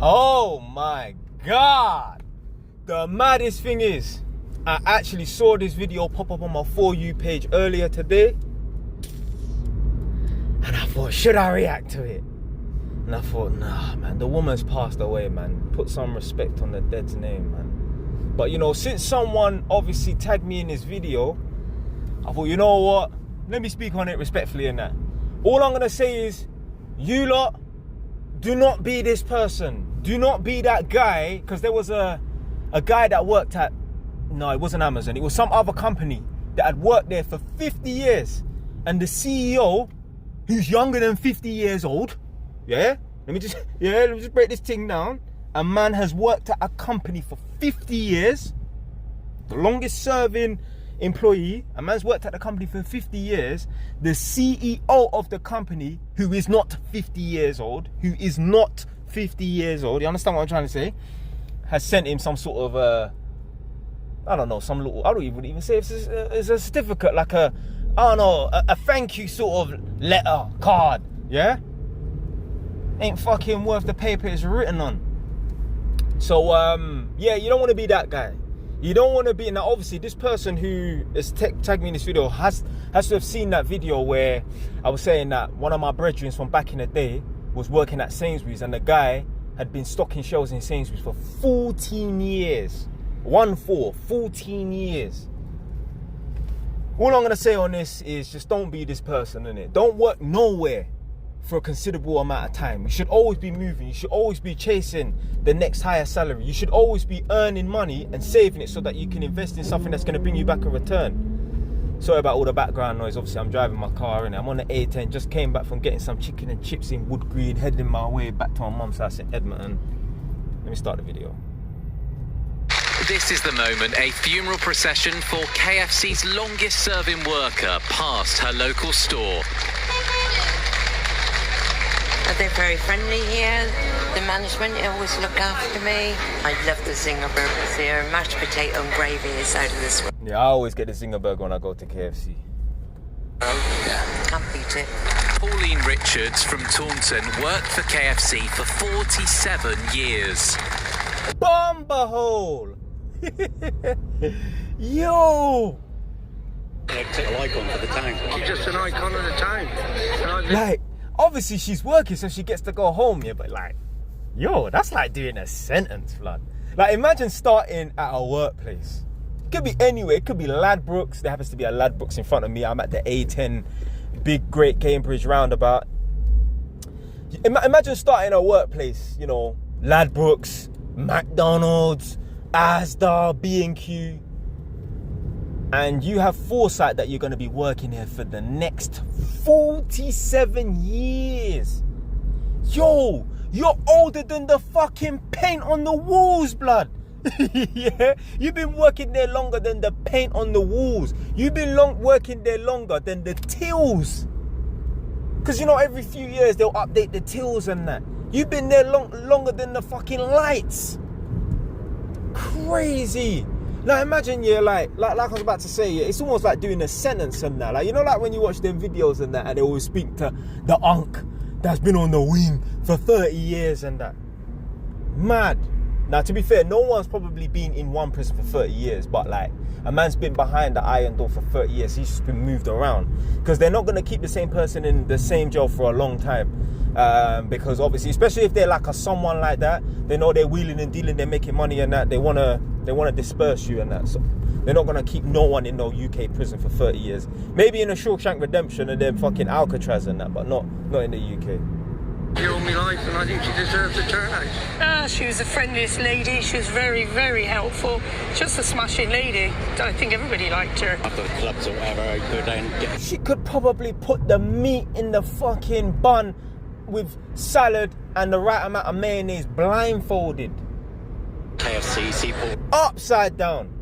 Oh my God. The maddest thing is, I actually saw this video pop up on my For You page earlier today. And I thought, should I react to it? And I thought, nah, man, the woman's passed away, man. Put some respect on the dead's name, man. But, you know, since someone obviously tagged me in this video, I thought, you know what? Let me speak on it respectfully in that. All I'm going to say is, you lot, do not be this person. Do not be that guy. Because there was a guy that worked at, no, it wasn't Amazon. It was some other company that had worked there for 50 years. And the CEO, who's younger than 50 years old, let me just break this thing down. A man has worked at a company for 50 years. The longest serving employee. A man's worked at the company for 50 years. The CEO of the company, who is not 50 years old, you understand what I'm trying to say? Has sent him some sort of I don't know, some little, I don't even say it's a certificate, like a thank you sort of letter, card, yeah? Ain't fucking worth the paper it's written on. So, yeah, you don't want to be that guy. You don't want to be, now obviously this person who is tagged me in this video has to have seen that video where I was saying that one of my brethren from back in the day was working at Sainsbury's, and the guy had been stocking shelves in Sainsbury's for 14 years. 14 years. All I'm going to say on this is just don't be this person, innit? Don't work nowhere for a considerable amount of time. You should always be moving. You should always be chasing the next higher salary. You should always be earning money and saving it so that you can invest in something that's going to bring you back a return. Sorry about all the background noise. Obviously, I'm driving my car and I'm on the A10. Just came back from getting some chicken and chips in Wood Green, heading my way back to my mum's house in Edmonton. Let me start the video. This is the moment a funeral procession for KFC's longest serving worker passed her local store. They're very friendly here. The management always look after me. I love the zinger burgers here. Mashed potato and gravy is out of this world. Yeah, I always get the zinger burger when I go to KFC. Oh, yeah. Can't beat it. Pauline Richards from Taunton worked for KFC for 47 years. Bomber hole! Yo! An icon for the town. She's just an icon of the town. Like, obviously she's working so she gets to go home, yeah, but like, yo, that's like doing a sentence, blood. Like, imagine starting at a workplace. It could be anywhere. It could be Ladbrokes. There happens to be a Ladbrokes in front of me. I'm at the A10 big great Cambridge roundabout. Imagine starting a workplace, you know, Ladbrokes, McDonald's, Asda, B&Q, and you have foresight that you're going to be working here for the next 47 years. Yo, you're older than the fucking paint on the walls, blood. Yeah, you've been working there longer than the paint on the walls. You've been working there longer than the tills. Because, you know, every few years they'll update the tills and that. You've been there longer than the fucking lights. Crazy. Like, imagine, yeah, like I was about to say, yeah, it's almost like doing a sentence and that. Like, you know, like when you watch them videos and that, and they always speak to the unk that's been on the wing for 30 years and that. Mad. Now, to be fair, no one's probably been in one prison for 30 years, but like, a man's been behind the iron door for 30 years. He's just been moved around. Because they're not going to keep the same person in the same jail for a long time. Because obviously, especially if they're like someone like that, they know they're wheeling and dealing, they're making money and that, they want to disperse you and that. So they're not going to keep no one in no UK prison for 30 years. Maybe in a Shawshank Redemption and then fucking Alcatraz and that, but not in the UK. You owe me life and I think she deserves a turnout. She was the friendliest lady. She was very, very helpful. Just a smashing lady. I think everybody liked her. After the clubs or whatever, I go down and get... She could probably put the meat in the fucking bun with salad and the right amount of mayonnaise blindfolded. KFC, Seaport. Upside down.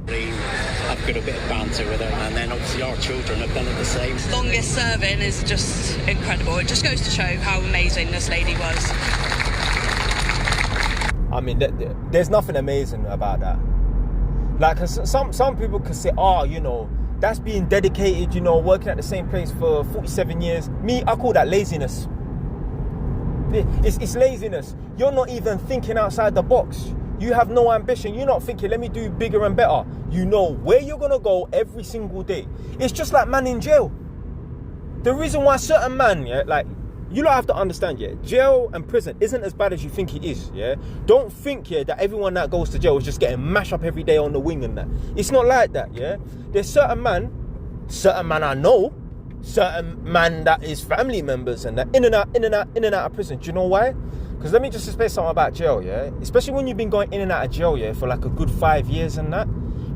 I've got a bit of banter with her, and then obviously our children have done it the same. Longest serving is just incredible. It just goes to show how amazing this lady was. I mean, there's nothing amazing about that. Like, some people could say, oh, you know, that's being dedicated, you know, working at the same place for 47 years. Me, I call that laziness. It's laziness. You're not even thinking outside the box. You have no ambition. You're not thinking, let me do bigger and better. You know where you're going to go every single day. It's just like man in jail. The reason why certain man, yeah, like, you don't have to understand, yeah, jail and prison isn't as bad as you think it is, yeah. Don't think, yeah, that everyone that goes to jail is just getting mashed up every day on the wing and that. It's not like that, yeah. There's certain man I know, certain man that is family members and that in and out of prison. Do you know why? Because let me just explain something about jail, yeah. Especially when you've been going in and out of jail, yeah, for like a good 5 years and that.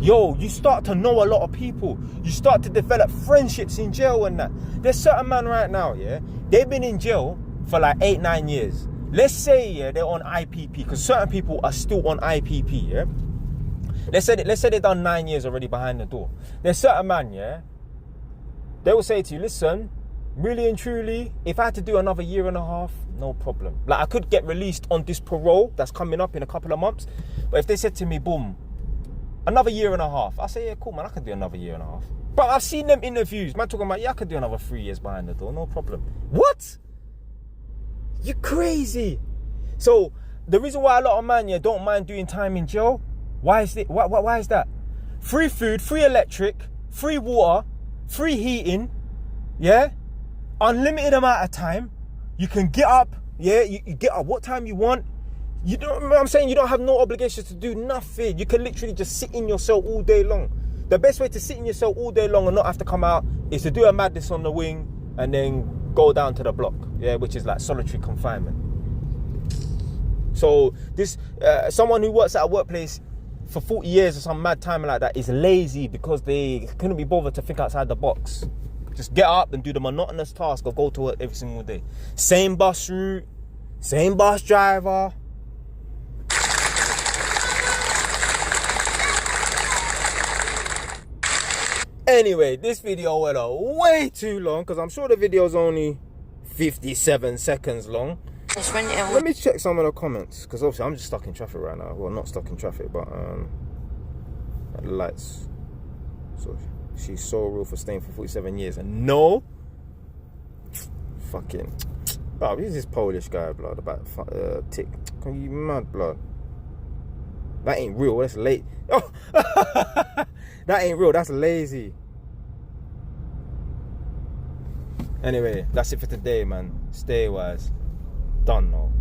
Yo, you start to know a lot of people. You start to develop friendships in jail and that. There's certain man right now, yeah, they've been in jail for like 8-9 years. Let's say, yeah, they're on IPP, because certain people are still on IPP, yeah. Let's say they've done 9 years already behind the door. There's certain man, yeah, they will say to you, listen, really and truly, if I had to do another 1.5 years, no problem. Like, I could get released on this parole that's coming up in a couple of months. But if they said to me, boom, another 1.5 years, I say, yeah, cool, man, I can do another 1.5 years. But I've seen them interviews, man, talking about, yeah, I could do another 3 years behind the door, no problem. What? You're crazy. So the reason why a lot of man, yeah, don't mind doing time in jail, why is it? Why is that? Free food, free electric, free water, free heating, yeah, unlimited amount of time. You can get up, yeah, you get up what time you want. You don't, you know what I'm saying? You don't have no obligations to do nothing. You can literally just sit in your cell all day long. The best way to sit in your cell all day long and not have to come out is to do a madness on the wing and then go down to the block, yeah, which is like solitary confinement. So this, someone who works at a workplace for 40 years or some mad time like that is lazy because they couldn't be bothered to think outside the box. Just get up and do the monotonous task of go to work every single day. Same bus route, same bus driver. Anyway, this video went on way too long because I'm sure the video's only 57 seconds long. Let me check some of the comments because obviously I'm just stuck in traffic right now. Well, not stuck in traffic, but the lights. So she's so real for staying for 47 years. And no, fucking, bro, who's this Polish guy, blood, about tick? Can you mad, blood? That ain't real. That's late. Oh, that ain't real. That's lazy. Anyway, that's it for today, man. Stay wise. Done, though.